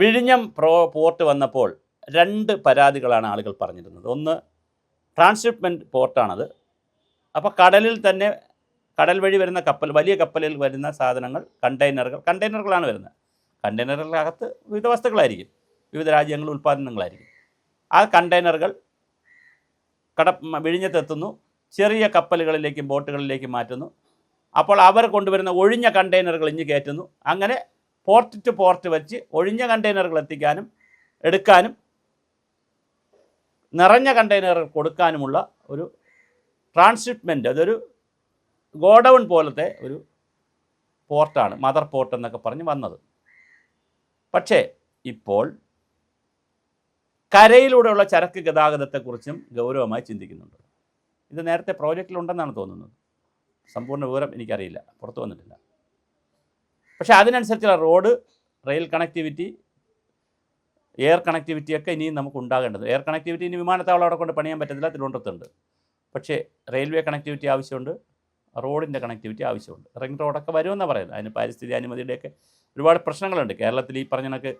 വിഴിഞ്ഞം പോർട്ട് വന്നപ്പോൾ 2 പരാതികളാണ് ആളുകൾ പറഞ്ഞിരുന്നത്. ഒന്ന്, ട്രാൻസ്ഷിപ്മെൻറ്റ് പോർട്ടാണത്. അപ്പോൾ കടലിൽ തന്നെ കടൽ വഴി വരുന്ന കപ്പൽ, വലിയ കപ്പലിൽ വരുന്ന സാധനങ്ങൾ, കണ്ടെയ്നറുകളാണ് വരുന്നത്. കണ്ടെയ്നറുകൾക്കകത്ത് വിവിധ വസ്തുക്കളായിരിക്കും, വിവിധ രാജ്യങ്ങളുടെ ഉൽപ്പാദനങ്ങളായിരിക്കും. ആ കണ്ടെയ്നറുകൾ വിഴിഞ്ഞത്തെത്തുന്നു, ചെറിയ കപ്പലുകളിലേക്കും ബോട്ടുകളിലേക്കും മാറ്റുന്നു. അപ്പോൾ അവർ കൊണ്ടുവരുന്ന ഒഴിഞ്ഞ കണ്ടെയ്നറുകൾ ഇഞ്ഞ് കയറ്റുന്നു. അങ്ങനെ പോർട്ട് ടു പോർട്ട് വെച്ച് ഒഴിഞ്ഞ കണ്ടെയ്നറുകൾ എത്തിക്കാനും എടുക്കാനും നിറഞ്ഞ കണ്ടെയ്നറുകൾ കൊടുക്കാനുമുള്ള ഒരു ട്രാൻസ്ഷിപ്മെൻറ്റ്, അതൊരു ഗോഡൗൺ പോലത്തെ ഒരു പോർട്ടാണ്, മദർ പോർട്ട് എന്നൊക്കെ പറഞ്ഞ് വന്നത്. പക്ഷേ ഇപ്പോൾ കരയിലൂടെയുള്ള ചരക്ക് ഗതാഗതത്തെക്കുറിച്ചും ഗൗരവമായി ചിന്തിക്കുന്നുണ്ട്. ഇത് നേരത്തെ പ്രോജക്റ്റിലുണ്ടെന്നാണ് തോന്നുന്നത്. സമ്പൂർണ്ണ വിവരം എനിക്കറിയില്ല, പുറത്തു വന്നിട്ടില്ല. പക്ഷേ അതിനനുസരിച്ചുള്ള റോഡ്, റെയിൽ കണക്ടിവിറ്റി, എയർ കണക്ടിവിറ്റിയൊക്കെ ഇനിയും നമുക്ക് ഉണ്ടാകേണ്ടത്. എയർ കണക്ടിവിറ്റി ഇനി വിമാനത്താവളം അവിടെ കൊണ്ട് പണിയാൻ പറ്റത്തില്ല, തിരുവനന്തപുരത്തുണ്ട്. പക്ഷേ റെയിൽവേ കണക്ടിവിറ്റി ആവശ്യമുണ്ട്, റോഡിൻ്റെ കണക്ടിവിറ്റി ആവശ്യമുണ്ട്. റിംഗ് റോഡൊക്കെ വരുമെന്നാണ് പറയുന്നത്. അതിന് പരിസ്ഥിതി അനുമതിയുടെയൊക്കെ ഒരുപാട് പ്രശ്നങ്ങളുണ്ട്. കേരളത്തിൽ ഈ പറഞ്ഞ കണക്ക്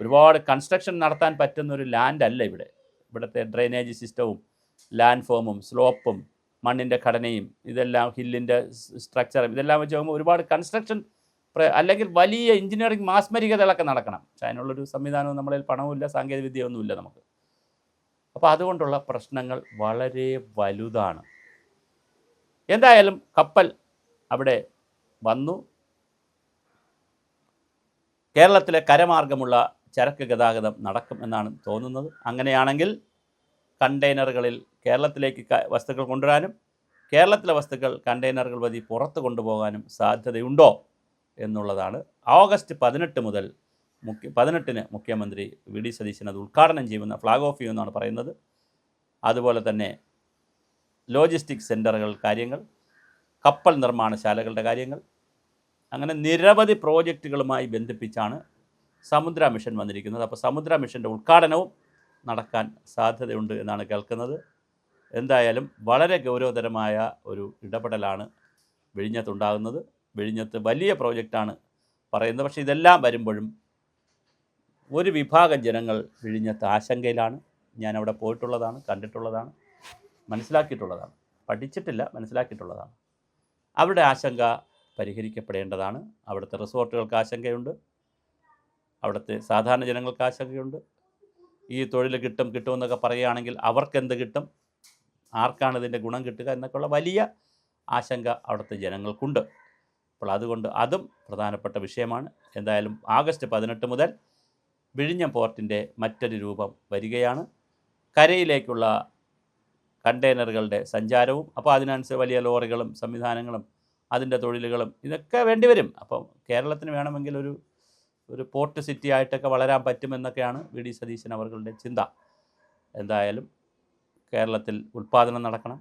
ഒരുപാട് കൺസ്ട്രക്ഷൻ നടത്താൻ പറ്റുന്നൊരു ലാൻഡ് അല്ല ഇവിടുത്തെ ഡ്രെയിനേജ് സിസ്റ്റവും ലാൻഡ് ഫോമും സ്ലോപ്പും മണ്ണിൻ്റെ ഘടനയും ഇതെല്ലാം, ഹില്ലിൻ്റെ സ്ട്രക്ചറും ഇതെല്ലാം വെച്ച് നോക്കുമ്പോൾ ഒരുപാട് കൺസ്ട്രക്ഷൻ അല്ലെങ്കിൽ വലിയ എഞ്ചിനീയറിംഗ് മാസ്മരികതകളൊക്കെ നടക്കണം. പക്ഷേ അതിനുള്ളൊരു സംവിധാനവും നമ്മളതിൽ പണവുമില്ല, സാങ്കേതികവിദ്യയൊന്നുമില്ല നമുക്ക്. അപ്പോൾ അതുകൊണ്ടുള്ള പ്രശ്നങ്ങൾ വളരെ വലുതാണ്. എന്തായാലും കപ്പൽ അവിടെ വന്നു. കേരളത്തിലെ കരമാർഗമുള്ള ചരക്ക് ഗതാഗതം നടക്കും എന്നാണ് തോന്നുന്നത്. അങ്ങനെയാണെങ്കിൽ കണ്ടെയ്നറുകളിൽ കേരളത്തിലേക്ക് വസ്തുക്കൾ കൊണ്ടുവരാനും കേരളത്തിലെ വസ്തുക്കൾ കണ്ടെയ്നറുകൾ വഴി പുറത്ത് കൊണ്ടുപോകാനും സാധ്യതയുണ്ടോ എന്നുള്ളതാണ്. ഓഗസ്റ്റ് 18 മുതൽ 18-ന് മുഖ്യമന്ത്രി വി ഡി സതീശൻ അത് ഉദ്ഘാടനം ചെയ്യുമെന്ന്, ഫ്ലാഗ് ഓഫ് ചെയ്യുമെന്നാണ് പറയുന്നത്. അതുപോലെ തന്നെ ലോജിസ്റ്റിക് സെൻ്ററുകൾ കാര്യങ്ങൾ, കപ്പൽ നിർമ്മാണശാലകളുടെ കാര്യങ്ങൾ, അങ്ങനെ നിരവധി പ്രോജക്റ്റുകളുമായി ബന്ധിപ്പിച്ചാണ് സമുദ്ര മിഷൻ വന്നിരിക്കുന്നത്. അപ്പോൾ സമുദ്ര മിഷൻ്റെ ഉദ്ഘാടനവും നടക്കാൻ സാധ്യതയുണ്ട് എന്നാണ് കേൾക്കുന്നത്. എന്തായാലും വളരെ ഗൗരവതരമായ ഒരു ഇടപെടലാണ് വിഴിഞ്ഞത്തുണ്ടാകുന്നത്. വിഴിഞ്ഞത്ത് വലിയ പ്രോജക്റ്റാണ് പറയുന്നത്. പക്ഷേ ഇതെല്ലാം വരുമ്പോഴും ഒരു വിഭാഗം ജനങ്ങൾ വിഴിഞ്ഞത്ത് ആശങ്കയിലാണ്. ഞാനവിടെ പോയിട്ടുള്ളതാണ്, കണ്ടിട്ടുള്ളതാണ്, മനസ്സിലാക്കിയിട്ടുള്ളതാണ്. പഠിച്ചിട്ടില്ല, മനസ്സിലാക്കിയിട്ടുള്ളതാണ്. അവരുടെ ആശങ്ക പരിഹരിക്കപ്പെടേണ്ടതാണ്. അവിടുത്തെ റിസോർട്ടുകൾക്ക് ആശങ്കയുണ്ട്, അവിടുത്തെ സാധാരണ ജനങ്ങൾക്ക് ആശങ്കയുണ്ട്. ഈ തൊഴിൽ കിട്ടുമെന്നൊക്കെ പറയുകയാണെങ്കിൽ അവർക്കെന്ത് കിട്ടും, ആർക്കാണ് ഇതിൻ്റെ ഗുണം കിട്ടുക എന്നൊക്കെയുള്ള വലിയ ആശങ്ക അവിടുത്തെ ജനങ്ങൾക്കുണ്ട്. അപ്പോൾ അതുകൊണ്ട് അതും പ്രധാനപ്പെട്ട വിഷയമാണ്. എന്തായാലും ഓഗസ്റ്റ് 18 മുതൽ വിഴിഞ്ഞം പോർട്ടിൻ്റെ മറ്റൊരു രൂപം വരികയാണ്. കരയിലേക്കുള്ള കണ്ടെയ്നറുകളുടെ സഞ്ചാരവും, അപ്പോൾ അതിനനുസരിച്ച് വലിയ ലോറികളും സംവിധാനങ്ങളും അതിൻ്റെ തൊഴിലുകളും ഇതൊക്കെ വേണ്ടിവരും. അപ്പം കേരളത്തിന് വേണമെങ്കിൽ ഒരു പോർട്ട് സിറ്റി ആയിട്ടൊക്കെ വളരാൻ പറ്റുമെന്നൊക്കെയാണ് വി ഡി സതീശൻ അവരുടെ ചിന്ത. എന്തായാലും കേരളത്തിൽ ഉൽപ്പാദനം നടക്കണം.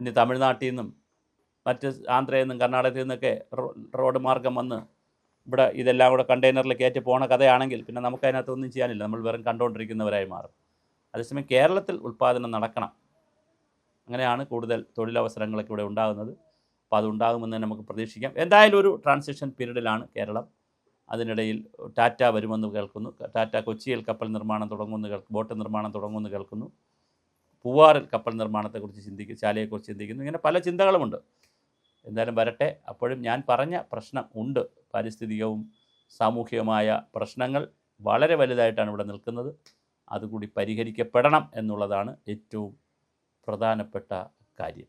ഇനി തമിഴ്നാട്ടിൽ നിന്നും മറ്റ് ആന്ധ്രയിൽ നിന്നും കർണാടകത്തിൽ നിന്നൊക്കെ റോഡ് മാർഗം വന്ന് ഇവിടെ ഇതെല്ലാം കൂടെ കണ്ടെയ്നറിൽ കയറ്റി പോണ കഥയാണെങ്കിൽ പിന്നെ നമുക്കതിനകത്തൊന്നും ചെയ്യാനില്ല, നമ്മൾ വെറും കണ്ടുകൊണ്ടിരിക്കുന്നവരായി മാറും. അതേസമയം കേരളത്തിൽ ഉൽപ്പാദനം നടക്കണം. അങ്ങനെയാണ് കൂടുതൽ തൊഴിലവസരങ്ങളൊക്കെ ഇവിടെ ഉണ്ടാകുന്നത്. അപ്പോൾ അതുണ്ടാകുമെന്ന് നമുക്ക് പ്രതീക്ഷിക്കാം. എന്തായാലും ഒരു ട്രാൻസിഷൻ പീരീഡിലാണ് കേരളം. അതിനിടയിൽ ടാറ്റ വരുമെന്ന് കേൾക്കുന്നു. ടാറ്റ കൊച്ചിയിൽ കപ്പൽ നിർമ്മാണം തുടങ്ങുമെന്ന് ബോട്ട് നിർമ്മാണം തുടങ്ങുമെന്ന് കേൾക്കുന്നു. പൂവാറിൽ കപ്പൽ നിർമ്മാണത്തെക്കുറിച്ച് ശാലയെക്കുറിച്ച് ചിന്തിക്കുന്നു. ഇങ്ങനെ പല ചിന്തകളുമുണ്ട്. എന്തായാലും വരട്ടെ. അപ്പോഴും ഞാൻ പറഞ്ഞ പ്രശ്നം ഉണ്ട്. പാരിസ്ഥിതികവും സാമൂഹികവുമായ പ്രശ്നങ്ങൾ വളരെ വലുതായിട്ടാണ് ഇവിടെ നിൽക്കുന്നത്. അതുകൂടി പരിഹരിക്കപ്പെടണം എന്നുള്ളതാണ് ഏറ്റവും പ്രധാനപ്പെട്ട കാര്യം.